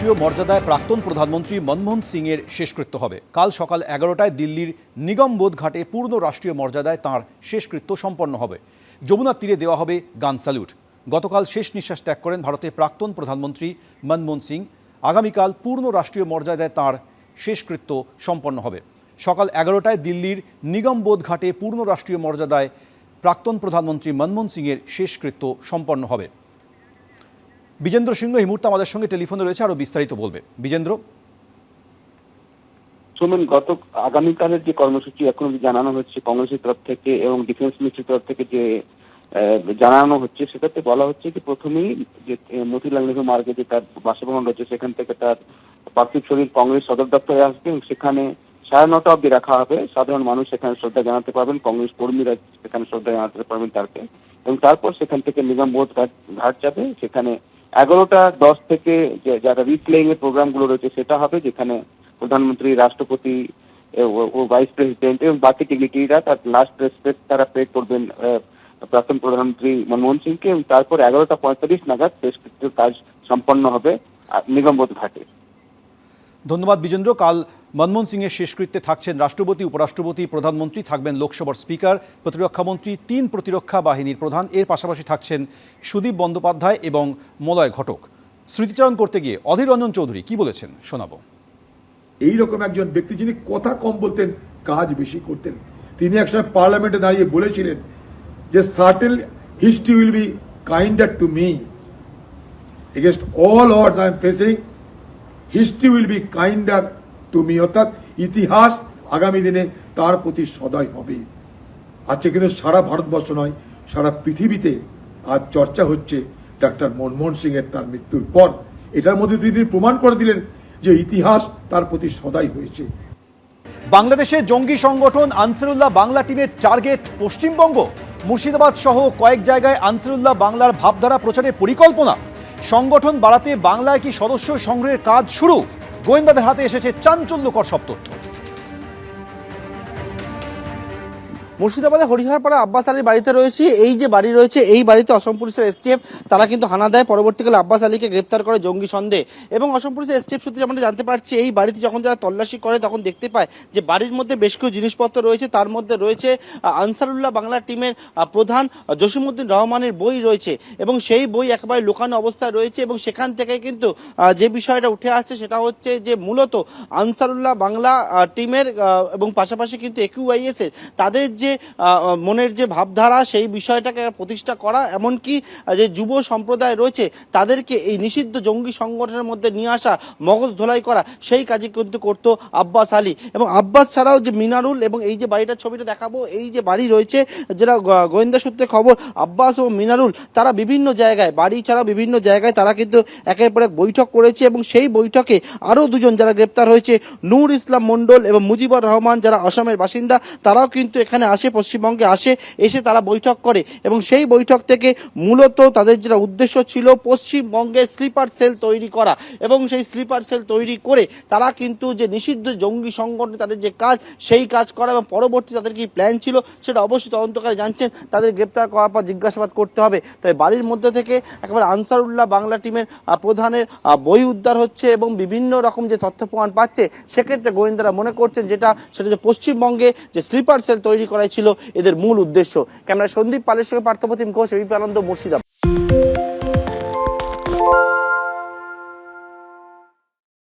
রাষ্ট্রীয় মর্যাদায় প্রাক্তন প্রধানমন্ত্রী মনমোহন সিংয়ের শেষকৃত্য হবে। কাল সকাল 11টায় দিল্লির নিগমবোধ ঘাটে পূর্ণ রাষ্ট্রীয় মর্যাদায় তাঁর শেষকৃত্য সম্পন্ন হবে। যমুনার তীরে দেওয়া হবে গান স্যালুট। গতকাল শেষ নিঃশ্বাস ত্যাগ করেন ভারতের প্রাক্তন প্রধানমন্ত্রী মনমোহন সিং। আগামীকাল পূর্ণ রাষ্ট্রীয় মর্যাদায় তাঁর শেষকৃত্য সম্পন্ন হবে। সকাল 11টায় দিল্লির নিগমবোধ ঘাটে পূর্ণ রাষ্ট্রীয় মর্যাদায় প্রাক্তন প্রধানমন্ত্রী মনমোহন সিংয়ের শেষকৃত্য সম্পন্ন হবে। বিজেন্দ্র সিংহ এই মুহূর্তে আমাদের সঙ্গে টেলিফোনে রয়েছে, আরো বিস্তারিত বলবে। বিজেন্দ্র, শুনুন, আগামীকালের যে কর্মসূচি এখন জানানো হচ্ছে কংগ্রেসের তরফ থেকে এবং ডিফেন্স মিনিস্ট্রির তরফ থেকে যে জানানো হচ্ছে, সেটাতে বলা হচ্ছে যে প্রথমেই যে মতিলাল নেহরু মার্গে যে তার বাসভবন রয়েছে সেখান থেকে তার পার্থিব শরীর কংগ্রেস সদর দপ্তরে আসবে এবং সেখানে 9:30 অবধি রাখা হবে। সাধারণ মানুষ সেখানে শ্রদ্ধা জানাতে পারবেন, কংগ্রেস কর্মীরা সেখানে শ্রদ্ধা জানাতে পারবেন তাকে। এবং তারপর সেখান থেকে নিগমবোধ ঘাট যাবে। সেখানে 11:10 থেকে যারা রিপ্লেইং এর প্রোগ্রাম গুলো রয়েছে সেটা হবে, যেখানে প্রধানমন্ত্রী, রাষ্ট্রপতি ও ভাইস প্রেসিডেন্ট এবং বাকি ডিগনিটারিরা তার লাস্ট রেসপেক্ট তারা পে করবেন প্রাক্তন প্রধানমন্ত্রী মনমোহন সিংকে। এবং তারপর 11:45 নাগাদ শেষকৃত্যের কাজ সম্পন্ন হবে নিগমবোধ ঘাটে। ধন্যবাদ বিজেন্দ্র। কাল মনমোহন সিংয়ের শেষকৃত্যে থাকছেন রাষ্ট্রপতি, উপরাষ্ট্রপতি, প্রধানমন্ত্রী, থাকবেন লোকসভার স্পিকার, প্রতিরক্ষামন্ত্রী, 3 প্রতিরক্ষা বাহিনীর প্রধান। এর পাশাপাশি থাকছেন সুদীপ বন্দ্যোপাধ্যায় এবং মলয় ঘটক। স্মৃতিচারণ করতে গিয়ে অধীর রঞ্জন চৌধুরী কি বলেছেন শোনাবো। এইরকম একজন ব্যক্তি যিনি কথা কম বলতেন, কাজ বেশি করতেন। তিনি একসময় পার্লামেন্টে দাঁড়িয়ে বলেছিলেন যে certain history will be kinder to me against all ods I am facing, history will be kinder to me, অর্থাৎ ইতিহাস আগামী দিনে তার প্রতি সদয় হবে। আজকে কিন্তু সারা ভারতবর্ষ নয়, সারা পৃথিবীতে আজ চর্চা হচ্ছে ডক্টর মনমোহন সিং এর তার মৃত্যুর পর। এটার মধ্যে তিনি প্রমাণ করে দিলেন যে ইতিহাস তার প্রতি সদয় হয়েছে। বাংলাদেশে জঙ্গি সংগঠন আনসারুল্লাহ বাংলা টিমের টার্গেট পশ্চিমবঙ্গ। মুর্শিদাবাদ সহ কয়েক জায়গায় আনসারুল্লাহ বাংলার ভাবধারা প্রচারের পরিকল্পনা। সংগঠন বাড়াতে বাংলায় কি সদস্য সংগ্রহের কাজ শুরু? গোয়েন্দাদের হাতে এসেছে চাঞ্চল্যকর সব তথ্য। মুর্শিদাবাদে হরিহরপাড়া আব্বাস আলীর বাড়িতে রয়েছে। এই যে বাড়ি রয়েছে, এই বাড়িতে অসম পুলিশের এসটিএফ তারা কিন্তু হানা দেয়। পরবর্তীকালে আব্বাস আলীকে গ্রেপ্তার করে জঙ্গি সন্দেহে। এবং অসম পুলিশের এসটিএফ সূত্রে যেমন জানতে পারছি, এই বাড়িতে যখন যারা তল্লাশি করে তখন দেখতে পায় যে বাড়ির মধ্যে বেশ কিছু জিনিসপত্র রয়েছে। তার মধ্যে রয়েছে আনসারুল্লাহ বাংলা টিমের প্রধান জসিমউদ্দিন রহমানের বই রয়েছে এবং সেই বই একেবারে লুকানো অবস্থায় রয়েছে। এবং সেখান থেকে কিন্তু যে বিষয়টা উঠে আসছে সেটা হচ্ছে যে মূলত আনসারুল্লাহ বাংলা টিমের এবং পাশাপাশি কিন্তু একিউআইএস এর তাদের যে মনের যে ভাবধারা সেই বিষয়টাকে প্রতিষ্ঠা করা, এমনকি যে যুব সম্প্রদায় রয়েছে তাদেরকে এই নিষিদ্ধ জঙ্গি সংগঠনের মধ্যে নিয়ে আসা, মগজ ধোলাই করা, সেই কাজই কিন্তু করতো আব্বাস আলী। এবং আব্বাস ছাড়াও যে মিনারুল, এবং এই যে বাড়িটার ছবিটা দেখাবো, এই যে বাড়ি রয়েছে, যেটা গোয়েন্দা সূত্রে খবর, আব্বাস ও মিনারুল তারা বিভিন্ন জায়গায়, বাড়ি ছাড়াও বিভিন্ন জায়গায় তারা কিন্তু একের পর এক বৈঠক করেছে। এবং সেই বৈঠকে আরও দুজন যারা গ্রেপ্তার হয়েছে, নূর ইসলাম মণ্ডল এবং মুজিবুর রহমান, যারা আসামের বাসিন্দা, তারাও কিন্তু এখানে আসে, পশ্চিমবঙ্গে এসে তারা বৈঠক করে। এবং সেই বৈঠক থেকে মূলত তাদের যেটা উদ্দেশ্য ছিল পশ্চিমবঙ্গে স্লিপার সেল তৈরি করা। এবং সেই স্লিপার সেল তৈরি করে তারা কিন্তু যে নিষিদ্ধ জঙ্গি সংগঠনে তাদের যে কাজ, সেই কাজ করা। এবং পরবর্তী তাদের কি প্ল্যান ছিল সেটা অবশ্যই তদন্তকারী জানছেন। তাদের গ্রেপ্তার করার পর জিজ্ঞাসাবাদ করতে হবে। তবে বাড়ির মধ্যে থেকে একেবারে আনসারুল্লাহ বাংলা টিমের প্রধানের বই উদ্ধার হচ্ছে এবং বিভিন্ন রকম যে তথ্য প্রমাণ পাচ্ছে, সেক্ষেত্রে গোয়েন্দারা মনে করছেন সেটা যে পশ্চিমবঙ্গে যে স্লিপার সেল তৈরি করাই ছিল এদের মূল উদ্দেশ্য। ক্যামেরা সন্দীপ পালের সঙ্গে পার্থপ্রতিম ঘোষ, এবিপি আনন্দ, মুর্শিদাবাদ।